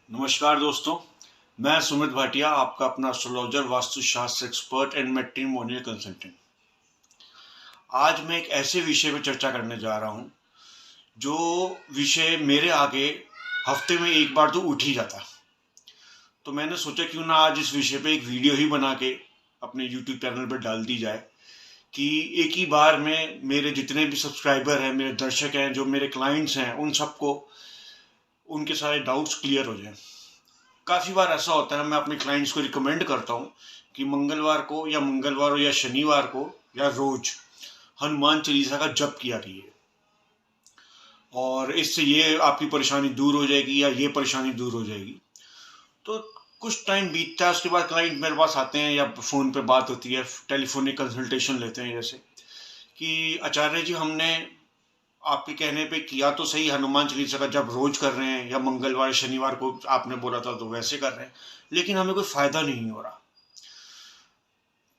नमस्कार दोस्तों, मैं सुमित भाटिया, आपका अपना astrologer, Vastushastra expert and matrimonial consultant. आज मैं एक ऐसे विषय पर चर्चा करने जा रहा हूँ जो विषय मेरे आगे हफ्ते में एक बार तो उठ ही जाता। तो मैंने सोचा क्यों ना आज इस विषय पे एक वीडियो ही बना के अपने यूट्यूब चैनल पर डाल दी जाए कि एक ही बार में मेरे जितने भी सब्सक्राइबर हैं, मेरे दर्शक हैं, जो मेरे क्लाइंट्स हैं, उन सबको उनके सारे डाउट्स क्लियर हो जाएं। काफ़ी बार ऐसा होता है, मैं अपने क्लाइंट्स को रिकमेंड करता हूँ कि मंगलवार हो या शनिवार को या रोज हनुमान चालीसा का जप किया कीजिए, और इससे ये आपकी परेशानी दूर हो जाएगी या ये परेशानी दूर हो जाएगी। तो कुछ टाइम बीतता है, उसके बाद क्लाइंट मेरे पास आते हैं या फ़ोन पे बात होती है, टेलीफोनिक कंसल्टेशन लेते हैं, जैसे कि आचार्य जी, हमने आपके कहने पे किया तो सही, हनुमान चालीसा का जब रोज कर रहे हैं या मंगलवार शनिवार को आपने बोला था तो वैसे कर रहे हैं, लेकिन हमें कोई फायदा नहीं हो रहा।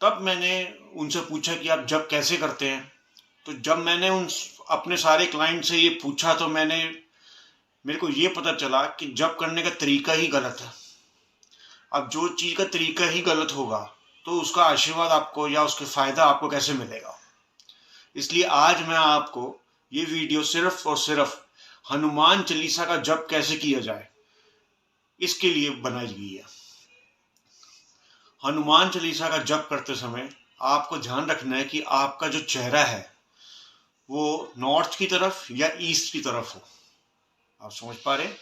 तब मैंने उनसे पूछा कि आप जब कैसे करते हैं। तो जब मैंने उन अपने सारे क्लाइंट से ये पूछा तो मेरे को ये पता चला कि जब करने का तरीका ही गलत है। अब जो चीज़ का तरीका ही गलत होगा तो उसका आशीर्वाद आपको या उसके फायदा आपको कैसे मिलेगा। इसलिए आज मैं आपको ये वीडियो सिर्फ और सिर्फ हनुमान चालीसा का जप कैसे किया जाए इसके लिए बनाई गई है। हनुमान चालीसा का जप करते समय आपको ध्यान रखना है कि आपका जो चेहरा है वो नॉर्थ की तरफ या ईस्ट की तरफ हो। आप समझ पा रहे हैं?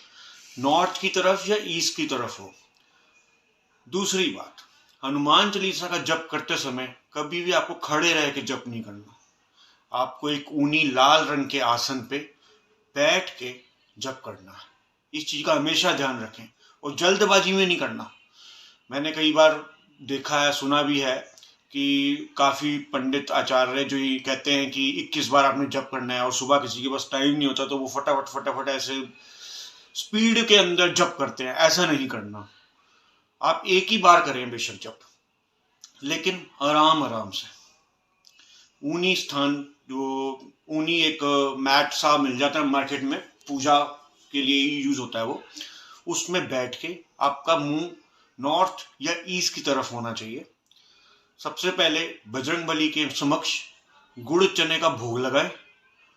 नॉर्थ की तरफ या ईस्ट की तरफ हो। दूसरी बात, हनुमान चालीसा का जप करते समय कभी भी आपको खड़े रह के जप नहीं करना। आपको एक ऊनी लाल रंग के आसन पे बैठ के जप करना है। इस चीज का हमेशा ध्यान रखें और जल्दबाजी में नहीं करना। मैंने कई बार देखा है, सुना भी है कि काफी पंडित आचार्य जो ये कहते हैं कि 21 बार आपने जप करना है, और सुबह किसी के पास टाइम नहीं होता तो वो फटाफट फटाफट ऐसे स्पीड के अंदर जप करते हैं। ऐसा नहीं करना। आप एक ही बार करें बेशक जप, लेकिन आराम आराम से। ऊनी स्थान, जो ऊनी एक मैट सा मिल जाता है मार्केट में, पूजा के लिए ही यूज होता है वो, उसमें बैठ के आपका मुंह नॉर्थ या ईस्ट की तरफ होना चाहिए। सबसे पहले बजरंगबली के समक्ष गुड़ चने का भोग लगाएं।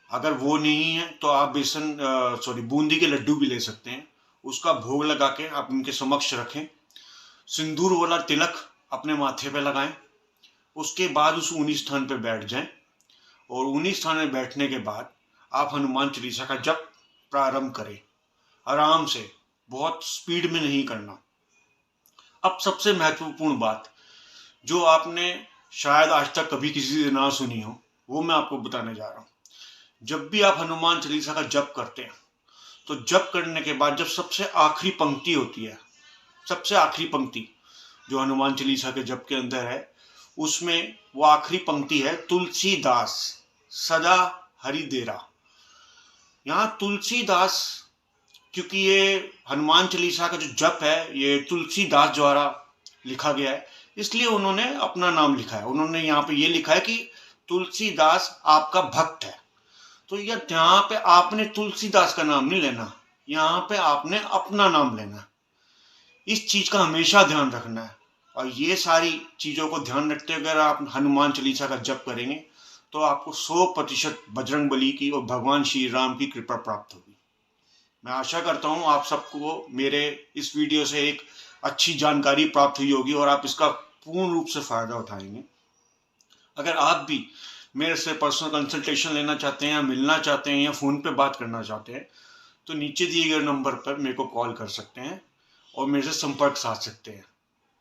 अगर वो नहीं है तो आप बूंदी के लड्डू भी ले सकते हैं। उसका भोग लगा के आप उनके समक्ष रखें। सिंदूर वाला तिलक अपने माथे पे लगाएं। उसके बाद उस ऊनी स्थान पे बैठ जाएं, और ऊनी स्थान में बैठने के बाद आप हनुमान चालीसा का जप प्रारंभ करें। आराम से, बहुत स्पीड में नहीं करना। अब सबसे महत्वपूर्ण बात जो आपने शायद आज तक कभी किसी से ना सुनी हो, वो मैं आपको बताने जा रहा हूँ। जब भी आप हनुमान चालीसा का जप करते हैं तो जप करने के बाद जब सबसे आखिरी पंक्ति होती है, सबसे आखिरी पंक्ति जो हनुमान चालीसा के जप के अंदर है, उसमें वो आखिरी पंक्ति है, तुलसीदास सदा हरि देरा। यहाँ तुलसीदास, क्योंकि ये हनुमान चालीसा का जो जप है ये तुलसीदास द्वारा लिखा गया है, इसलिए उन्होंने अपना नाम लिखा है। उन्होंने यहाँ पे ये लिखा है कि तुलसीदास आपका भक्त है। तो यहाँ पे आपने तुलसीदास का नाम नहीं लेना, यहाँ पे आपने अपना नाम लेना। इस चीज का हमेशा ध्यान रखना है, और ये सारी चीजों को ध्यान रखते हुए अगर आप हनुमान चालीसा का जप करेंगे तो आपको 100% बजरंगबली की और भगवान श्री राम की कृपा प्राप्त होगी। मैं आशा करता हूँ आप सबको मेरे इस वीडियो से एक अच्छी जानकारी प्राप्त हुई होगी और आप इसका पूर्ण रूप से फायदा उठाएंगे। अगर आप भी मेरे से पर्सनल कंसल्टेशन लेना चाहते हैं या मिलना चाहते हैं या फ़ोन पे बात करना चाहते हैं तो नीचे दिए गए नंबर पर मेरे को कॉल कर सकते हैं और मेरे से संपर्क साध सकते हैं।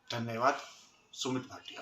धन्यवाद। सुमित भाटिया।